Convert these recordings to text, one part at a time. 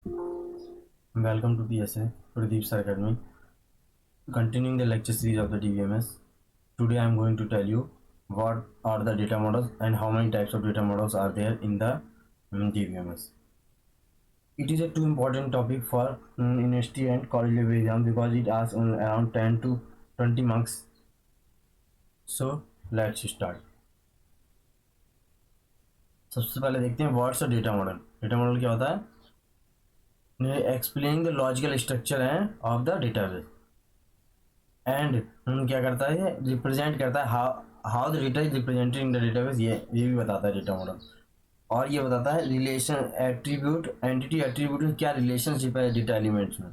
Welcome to PSA Pradeep Sir Academy. Continuing the lecture series of the DBMS. Today I am going to tell you what are the data models and how many types of data models are there in the DBMS. It is a too important topic for university and college level exam because it asks around 10 to 20 marks. So let's start. सबसे पहले देखते हैं what's a data model. Data model क्या होता है? Explaining the logical structure है of the database and क्या करता है, रिप्रेजेंट करता है how the data is represented in the database. ये भी बताता है डेटा मॉडल. और ये बताता है रिलेशन एट्रीब्यूट एंटिटी एट्रीब्यूट में क्या रिलेशनशिप है डेटा एलिमेंट्स में.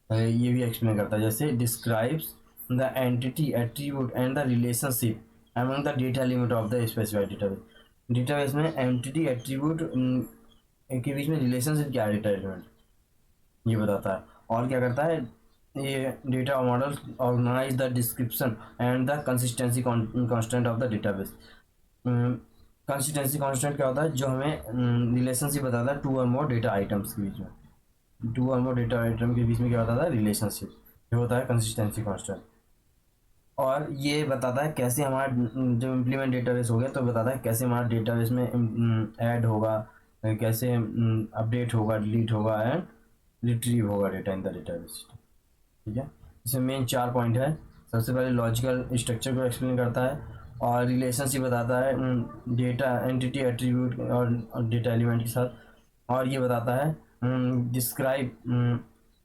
ये भी एक्सप्लेन करता है. जैसे describes the entity attribute and the relationship among the data element of the specified database. Database में एंटिटी एट्रीब्यूट के बीच में रिलेशनशिप क्या है डेटा एलिमेंट, ये बताता है. और क्या करता है, ये data model organize the description and the consistency constant of the database. Consistency constant क्या होता है, जो हमें रिलेशनशिप बताता है टू और मोर डेटा आइटम्स के बीच में. टू और मोर डेटा आइटम के बीच में क्या बताता है, रिलेशनशिप. ये होता है कंसिस्टेंसी कांस्टेंट. और ये बताता है कैसे हमारा जब इम्प्लीमेंट डेटाबेस हो गया तो बताता है कैसे हमारा डेटाबेस में ऐड होगा, कैसे अपडेट होगा, डिलीट होगा एंड रिट्रीव होगा डेटा इन द डेटाबेस. ठीक है, इसमें मेन 4 पॉइंट है. सबसे पहले लॉजिकल स्ट्रक्चर को एक्सप्लेन करता है और रिलेशनशिप बताता है डेटा एंटिटी एट्रीब्यूट और डेटा एलिमेंट के साथ. और ये बताता है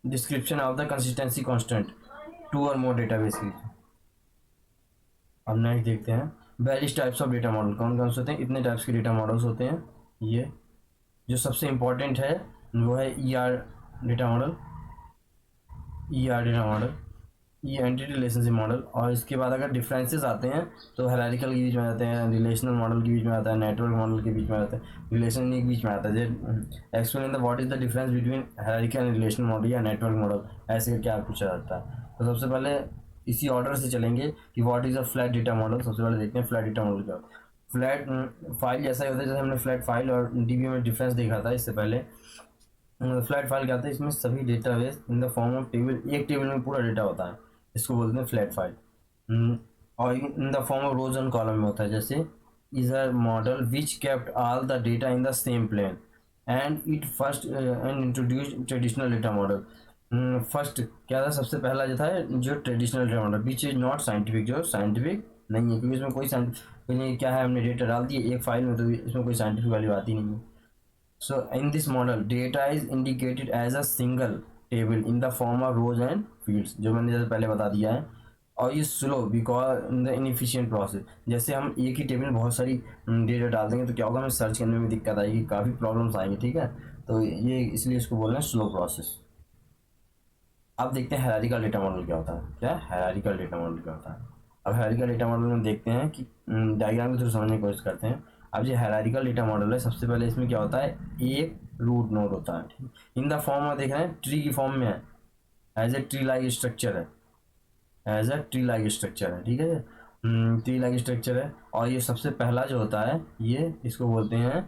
description of the consistency constant to और मोर डेटाबेस की. अब नेक्स्ट देखते हैं various types of data model. कौन कौन से होते हैं, इतने टाइप्स के डेटा मॉडल्स होते हैं. ये जो सबसे इम्पोर्टेंट है वो है डेटा मॉडल, डेटा मॉडल, ये एंटिटी रिलेशनशिप मॉडल. और इसके बाद अगर डिफरेंसेस आते हैं तो हायरार्किकल के बीच में आते हैं, रिलेशनल मॉडल के बीच में आता है, नेटवर्क मॉडल के बीच में आता है, रिलेशन के बीच में आता है. Explain the what is the difference between hierarchical and relational model या नेटवर्क मॉडल, ऐसे क्या पूछा जाता है. तो सबसे पहले इसी ऑर्डर से चलेंगे कि what is a flat data model. सबसे पहले देखते हैं फ्लैट डेटा मॉडल क्या. फ्लैट फाइल जैसा ही होता है, जैसे हमने फ्लैट फाइल और डीबी में डिफरेंस देखा था इससे पहले. फ्लैट फाइल क्या होता है, इसमें सभी database in the form of table, एक टेबल में पूरा डेटा होता है, इसको बोलते हैं फ्लैट फाइल. और in the form of rows and column में होता है. जैसे is a model which kept all the data in the same plane and it first and introduce traditional data model. First क्या था, सबसे पहला जो था जो traditional data model which is not scientific, जो साइंटिफिक नहीं है, क्योंकि इसमें कोई साइंटिफिक क्या है, हमने डेटा डाल दिए एक फाइल में तो इसमें कोई साइंटिफिक वाली बात ही नहीं है. So in this model, data is indicated as a single table in the form of rows and fields, जो मैंने जैसे पहले बता दिया है. और ये slow because in the inefficient process. जैसे हम एक ही टेबल में बहुत सारी डेटा डाल देंगे तो क्या होगा, हमें सर्च करने में दिक्कत आएगी, काफ़ी प्रॉब्लम्स आएंगी. ठीक है, तो ये इसलिए इसको बोल रहे हैं स्लो प्रोसेस. अब देखते हैं हायरार्किकल डेटा मॉडल क्या होता है. क्या हायरार्किकल डेटा मॉडल क्या होता है. अब हायरार्किकल डेटा मॉडल में देखते हैं कि डायग्राम के थ्रू समझने की कोशिश करते हैं. अब ये हायरार्किकल डेटा मॉडल है, सबसे पहले इसमें क्या होता है, एक रूट नोड होता है इन द फॉर्म में, देख रहे हैं ट्री की फॉर्म में है, as a tree like structure है, as a tree like structure है. ठीक है, ट्री लाइक स्ट्रक्चर है. और ये सबसे पहला जो होता है ये इसको बोलते हैं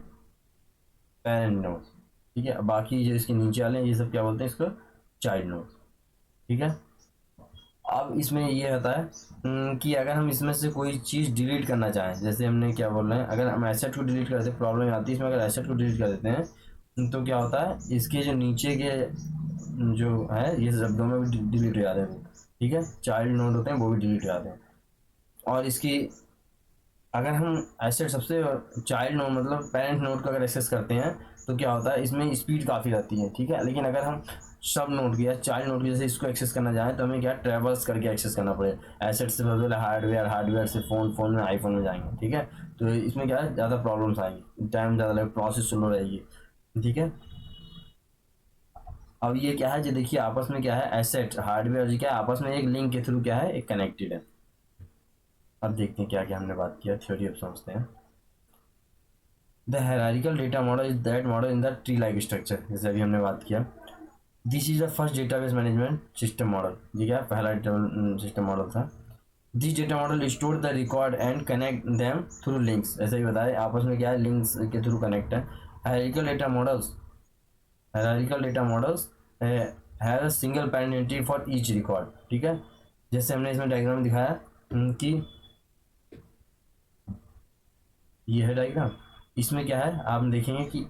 पेरेंट नोड. ठीक है, बाकी जो इसके नीचे वाले हैं ये सब क्या बोलते हैं, इसको चाइल्ड नोड. ठीक है, अब इसमें ये होता है कि अगर हम इसमें से कोई चीज़ डिलीट करना चाहें, जैसे हमने क्या बोल रहे हैं, अगर हम एसेट को डिलीट करते हैं प्रॉब्लम आती है इसमें. अगर एसेट को डिलीट कर देते हैं तो क्या होता है, इसके जो नीचे के जो है ये सब दोनों भी डिलीट हो जाते हैं. ठीक है, चाइल्ड नोड होते हैं वो भी डिलीट हो जाते हैं. और इसकी अगर हम एसेट सबसे चाइल्ड नोड मतलब पेरेंट नोड को अगर एक्सेस करते हैं तो क्या होता है, इसमें स्पीड काफ़ी रहती है. ठीक है, लेकिन अगर हम सब नोड की या चाइल्ड नोड की जैसे इसको एक्सेस करना चाहें तो हमें क्या ट्रेवर्स करके एक्सेस करना पड़ेगा. एसेट से बदले हार्डवेयर, हार्डवेयर से फ़ोन में आईफोन में जाएंगे. ठीक है, तो इसमें क्या है, ज़्यादा प्रॉब्लम्स आएंगी, टाइम ज़्यादा लगेगा, प्रोसेस स्लो रहेगी. ठीक है, अब ये क्या है, जो देखिए आपस में क्या है, एसेट हार्डवेयर जी क्या है, आपस में एक लिंक के थ्रू क्या है, एक कनेक्टेड है. अब देखते हैं क्या क्या हमने बात किया, थ्योरी अब समझते हैं. The hierarchical data model is that model in the tree like structure, जैसे अभी हमने बात किया. This is the first database management system model. ये क्या पहला सिस्टम मॉडल था. This data model store the record and connect them through links. ऐसे ही बताया आपस में क्या है, लिंक्स के थ्रू कनेक्ट है. Hierarchical data models hierarchical data models have a single parent entity for each record, ठीक है। जैसे हमने इसमें डायग्राम में दिखाया कि ये है डायग्राम, इसमें क्या है आप देखेंगे कि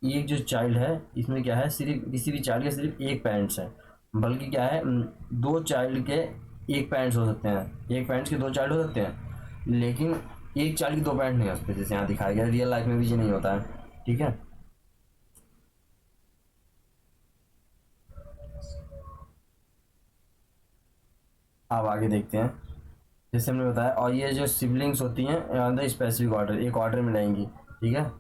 एक जो चाइल्ड है इसमें क्या है, सिर्फ किसी भी चाइल्ड के सिर्फ एक पेरेंट्स है, बल्कि क्या है दो चाइल्ड के एक पेरेंट्स हो सकते हैं, एक पेरेंट्स के दो चाइल्ड हो सकते हैं, लेकिन एक चाइल्ड के दो पेरेंट्स नहीं हो सकते, जैसे यहाँ दिखाया गया। रियल लाइफ में भी ये नहीं होता है, ठीक है। अब आगे देखते हैं, जैसे हमने बताया, और ये जो सिबलिंग्स होती हैं ऑन द स्पेसिफिक ऑर्डर, एक ऑर्डर में रहेंगी, ठीक है।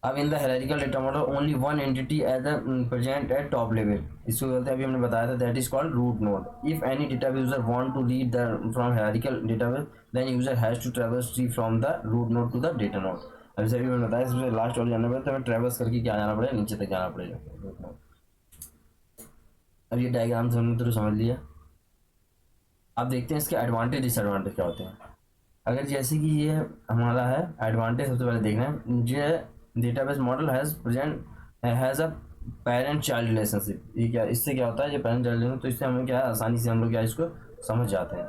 अब in the hierarchical data model only one entity as a present at top level, इसको बोलते हैं, अभी हमने बताया था, that is called root node. If any database user want to read the from hierarchical database, then user has to traverse tree from the root node to the data node. अभी सभी मैंने बताया, इसमें लास्ट वाले जाना पड़ेगा, तो हमें ट्रैवर्स करके क्या जाना पड़ेगा, नीचे तक जाना पड़ेगा रूट नोड। अब ये डायग्राम से हमने तो समझ लिया। अब देखते हैं इसके एडवांटेज डिसएडवांटेज क्या होते हैं। अगर जैसे कि ये हमारा है एडवांटेज, सबसे पहले देखना है, ये database model has a parent child relationship. ये क्या, इससे क्या होता है, ये पेरेंट चाइल्ड रिलेशनशिप, तो इससे हमें क्या है, आसानी से हम लोग क्या इसको समझ जाते हैं,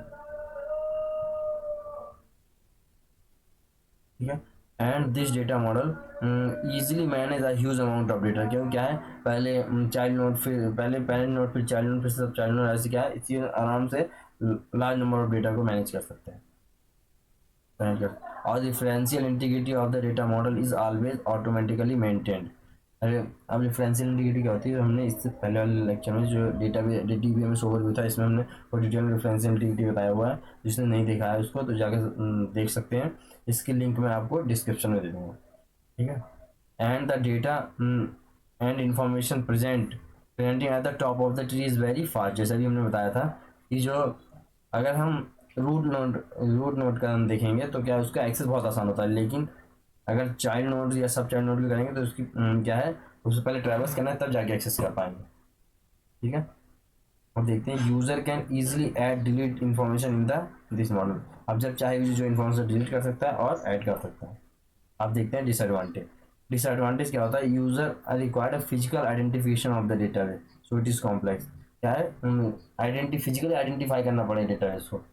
ठीक है। And this data model easily manage a huge amount of data, क्योंकि क्या है, पहले चाइल्ड नोड, फिर पहले पेरेंट नोड, फिर चाइल्ड नोड, फिर सब चाइल्ड नोड, ऐसे क्या है, इसी आराम से लार्ज नंबर ऑफ डेटा को मैनेज कर सकते हैं। और differential integrity of the data model is always automatically maintained. अरे अब डिफरेंशियल इंटीग्रिटी क्या होती है, हमने इससे पहले वाले लेक्चर में जो डेटा डीबीएमएस ओवरव्यू था, इसमें हमने वो डिटेल में डिफरेंशियल इंटीग्रिटी बताया हुआ है। जिसने नहीं देखा है उसको तो जाकर देख सकते हैं, इसकी लिंक मैं आपको डिस्क्रिप्शन में दे दूँगा, ठीक है। And the data and information presenting at the top of the tree is very fast. जैसा भी हमने बताया था कि जो, अगर हम रूट नोड का हम देखेंगे तो क्या उसका एक्सेस बहुत आसान होता है, लेकिन अगर चाइल्ड नोड या सब चाइल्ड नोड भी करेंगे तो उसकी क्या है, उससे पहले ट्रैवर्स करना है तब जाके एक्सेस कर पाएंगे, ठीक है। अब देखते हैं, user can easily add delete information in the this model. अब जब चाहे जो इन्फॉर्मेशन डिलीट कर सकता है और ऐड कर सकता है। अब देखते हैं डिसएडवांटेज। डिसएडवांटेज क्या होता है, user required physical identification of the database, so it is complex. क्या है, फिजिकली आइडेंटिफाई करना पड़ेगा डेटाबेस को।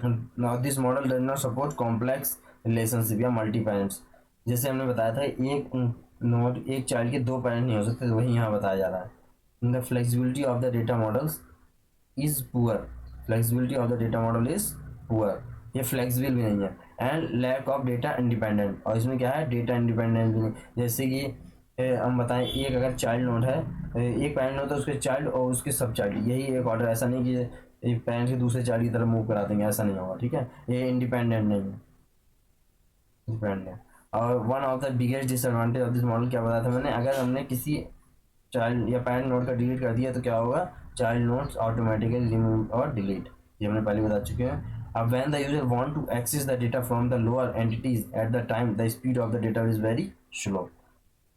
Now this model does not support complex relationship या मल्टी पेरेंट्स। जैसे हमने बताया था, एक नोड, एक चाइल्ड के दो पेरेंट नहीं हो सकते, तो वही यहाँ बताया जा रहा है। The flexibility of the data models is poor, flexibility of the data model is poor, ये फ्लेक्सिबल भी नहीं है। And lack of data independent, और इसमें क्या है, डेटा इंडिपेंडेंट भी नहीं। जैसे कि हम बताएं, एक अगर चाइल्ड नोड है, एक पेरेंट नोड है, उसके चाइल्ड और उसके सब चाइल्ड, यही एक ऑर्डर, ऐसा नहीं कि एक पेरेंट से दूसरे चाइल्ड की तरफ मूव करा देंगे, ऐसा नहीं होगा, ठीक है। ये इंडिपेंडेंट नहीं है, इंडिपेंडेंट। और one of the biggest disadvantage of this model क्या बताया था मैंने, अगर हमने किसी चाइल्ड या पेरेंट नोड का डिलीट कर दिया तो क्या होगा, चाइल्ड नोड्स ऑटोमेटिकली रिमूव और डिलीट, ये हमने पहले बता चुके हैं। अब when the user want to access the data from the lower entities at the time, the speed of the data is very slow.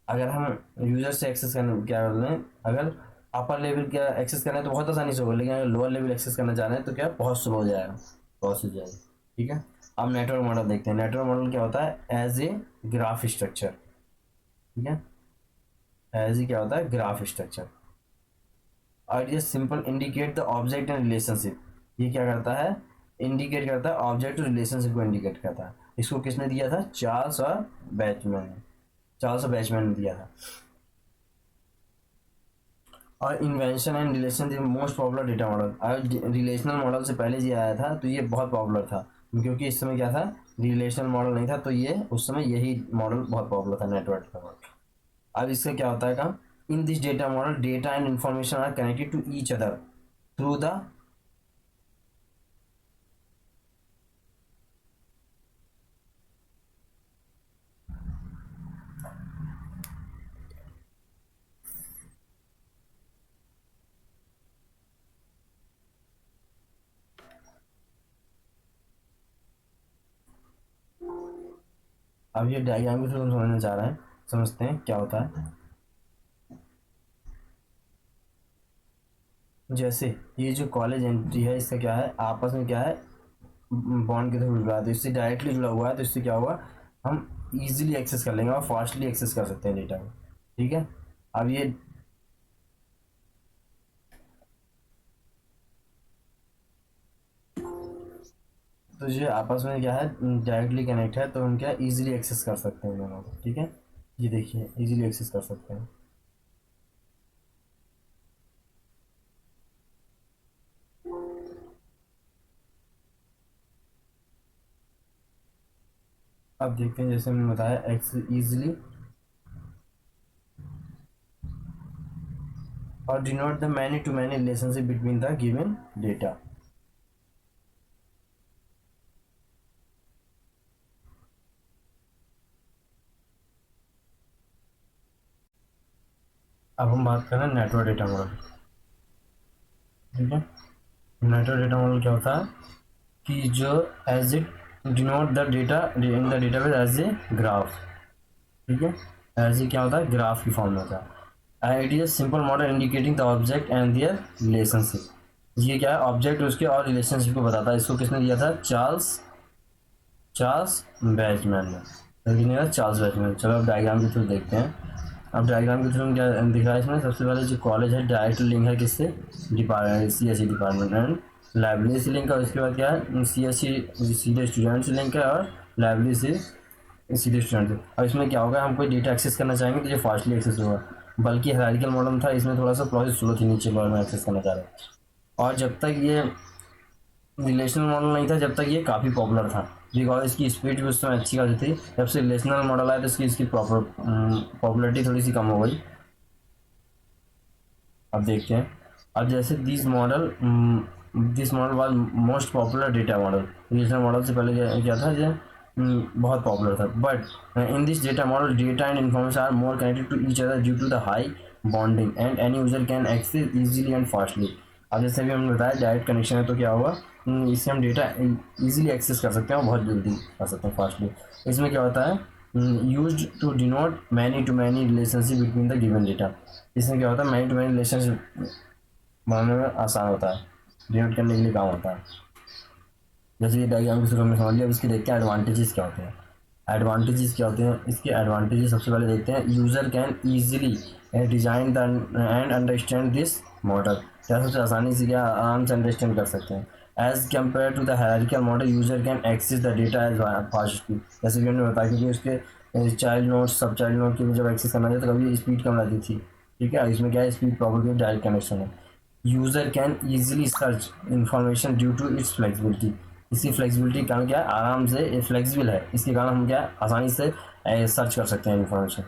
अगर हम यूजर से एक्सेस करने क्या कर रहे हैं, अगर अपर लेवल का एक्सेस करना है तो बहुत आसानी से होगा, लेकिन अगर लोअर लेवल एक्सेस करना चाह रहे हैं तो क्या बहुत स्लो हो जाएगा, बहुत हो जाएगा, ठीक है। अब नेटवर्क मॉडल देखते हैं। नेटवर्क मॉडल क्या होता है, एज ए ग्राफ स्ट्रक्चर, ठीक है, एज ए क्या होता है, ग्राफ स्ट्रक्चर। और ये simple indicate the object and relationship, ये क्या करता है, इंडिकेट करता है ऑब्जेक्ट और रिलेशनशिप को इंडिकेट करता है। इसको किसने दिया था, चार्ल्स और बैचमैन ने, चार्ल्स और बैचमैन ने दिया था। और invention and relation most popular data model, अगर रिलेशनल मॉडल से पहले ये आया था तो ये बहुत पॉपुलर था, क्योंकि इस समय क्या था, रिलेशनल मॉडल नहीं था, तो ये उस समय यही मॉडल बहुत पॉपुलर था, नेटवर्क का मॉडल। अब इसका क्या होता है काम, in this data model data and information are connected to each other through the, अब ये डायग्राम के थ्रू हम समझना चाह रहे हैं, समझते हैं क्या होता है। जैसे ये जो कॉलेज एंट्री है, इसका क्या है, आपस में क्या है, बॉन्ड के थ्रू जुड़ा है, तो इससे डायरेक्टली जुड़ा हुआ है, तो इससे क्या हुआ, हम इजीली एक्सेस कर लेंगे और फास्टली एक्सेस कर सकते हैं डेटा को, ठीक है। अब ये तो ये आपस में क्या है, डायरेक्टली कनेक्ट है, तो हम क्या इजीली एक्सेस कर सकते हैं दोनों को, ठीक है। ये देखिए इजीली एक्सेस कर सकते हैं। अब देखते हैं, जैसे मैंने बताया एक्स इजीली और denote the many to many relationship between the given data. अब हम बात करें नेटवर्क डेटा मॉडल, ठीक है। नेटवर्क डेटा मॉडल क्या होता है कि जो as it denote the data in the database as a graph, ठीक है। एज ए क्या होता है, ग्राफ की फॉर्म में होता है। It is a simple model indicating the object and their relationship. ये क्या है, ऑब्जेक्ट उसके और रिलेशनशिप को बताता है। इसको किसने दिया था, चार्ल्स चार्ल्स बैचमैन ने। तो किसने दिया, चार्ल्स बैचमैन। चलो अब डायग्राम के थ्रू देखते हैं। अब डायग्राम के थ्रू क्या दिख रहा है इसमें, सबसे पहले जो कॉलेज है डायरेक्ट लिंक है किससे, department C S C department and library से लिंक है। उसके बाद क्या है, सी एस सी सीधे स्टूडेंट से लिंक है और लाइब्रेरी से सीधे स्टूडेंट से। अब इसमें क्या होगा, हम कोई डेटा एक्सेस करना चाहेंगे तो ये फास्टली एक्सेस होगा। बल्कि हायरार्किकल मॉडल था, इसमें थोड़ा सा प्रोसेस स्लो थी, नीचे लेवल में एक्सेस करना चाह रहे हैं। और जब तक ये रिलेशनल मॉडल नहीं था, जब तक ये काफ़ी पॉपुलर था, बिकॉज इसकी स्पीड भी उस समय अच्छी खासी थी। जब से रिलेशनल मॉडल आया तो इसकी प्रॉपर पॉपुलरिटी थोड़ी सी कम हो गई। अब देखते हैं। अब जैसे this model was most popular data model. Relational model से पहले क्या था, जो बहुत पॉपुलर था। But in this data model data and information are more connected to each other due to the high bonding and any user can access easily and fastly. अब जैसे भी हमने बताया डायरेक्ट कनेक्शन है, तो क्या होगा, इससे हम डेटा इजीली एक्सेस कर सकते हैं और बहुत जल्दी कर सकते हैं, फास्टली। इसमें क्या होता है, use to denote many to many relationship between the given data. इसमें क्या होता है, मैनी टू मैनी रिलेशनशिप बनाने में आसान होता है, डिनोट करने के लिए काम होता है। जैसे ये डायग्राम की शुरू में समझ लिया। अब इसके देखते हैं एडवांटेजेस क्या होते हैं। एडवांटेजेस क्या होते हैं इसके, एडवांटेजेस सबसे पहले देखते हैं। User can easily design the end understand this model. क्या सबसे आसानी से क्या आराम से अंडरस्टैंड कर सकते हैं। As compare to the hierarchical model user can access the data as fast. जैसे कि हमने बताया, क्योंकि उसके child node sub child node के भी जब एक्सेस करना चाहिए तो कभी स्पीड कम रहती थी, ठीक है। इसमें क्या है, स्पीड प्रॉपर्टी डायरेक्ट कनेक्शन है। User can easily search information due to its flexibility. इसकी फ्लेक्सिबिलिटी के कारण क्या है, आराम से फ्लेक्सिबल है, इसके कारण हम क्या आसानी से सर्च कर सकते हैं इन्फॉर्मेशन।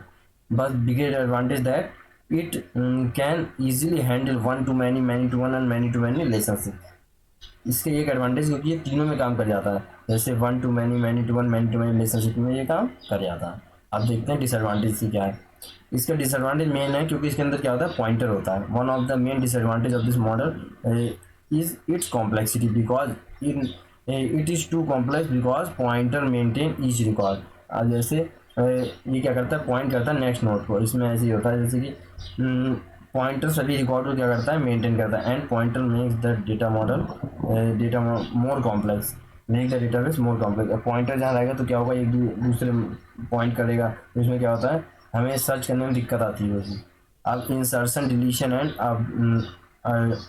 बस biggest advantage that it can easily handle one to many, many to one and many to many relationship. इसके एक एडवांटेज, क्योंकि ये तीनों में काम कर जाता है। जैसे one to many, many to one, many to many relationship में ये काम कर जाता है। अब देखते हैं डिसएडवांटेज से क्या है। इसका डिसएडवांटेज मेन है, क्योंकि इसके अंदर क्या होता है, पॉइंटर होता है। One of the main disadvantage of this model is its complexity, because it is too complex because pointer maintain each record. अब जैसे ये क्या करता है, पॉइंट करता है नेक्स्ट नोड को। इसमें ऐसे ही होता है, जैसे कि पॉइंटर सभी रिकॉर्ड को क्या करता है, मेंटेन करता है। And pointer makes the data model data more complex, make the database more complex. Pointer जहाँ रहेगा तो क्या होगा, एक दूसरे पॉइंट करेगा, तो इसमें क्या होता है, हमें सर्च करने में दिक्कत आती है उसकी। अब insertion deletion and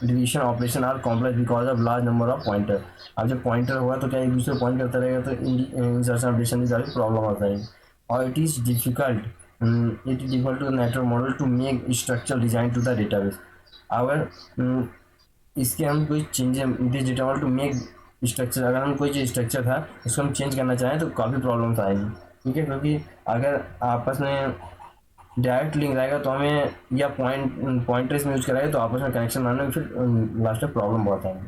deletion operation are complex because of large number of pointer. अब जब पॉइंटर होगा तो क्या एक दूसरे पॉइंट करता रहेगा, तो इंसर्शन ऑपरेशन में काफ़ी प्रॉब्लम आता है। और it is difficult to network model to make structure design to the database. अगर इसके हम कोई change, this data model to make structure, अगर हम कोई जो स्ट्रक्चर था उसको हम चेंज करना चाहें तो काफ़ी प्रॉब्लम्स आएगी, ठीक है। क्योंकि अगर आपस में डायरेक्ट लिंक रहेगा तो हमें, या पॉइंटर्स में यूज कराएगा तो आपस में कनेक्शन बनाने में फिर लास्ट में प्रॉब्लम बहुत आएगी।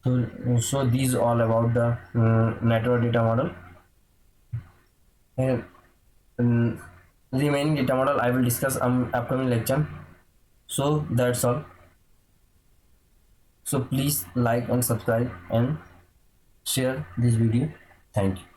तो so these all about the network data model. Remaining data model I will discuss upcoming lecture. So that's all. So please like and subscribe and share this video. Thank you.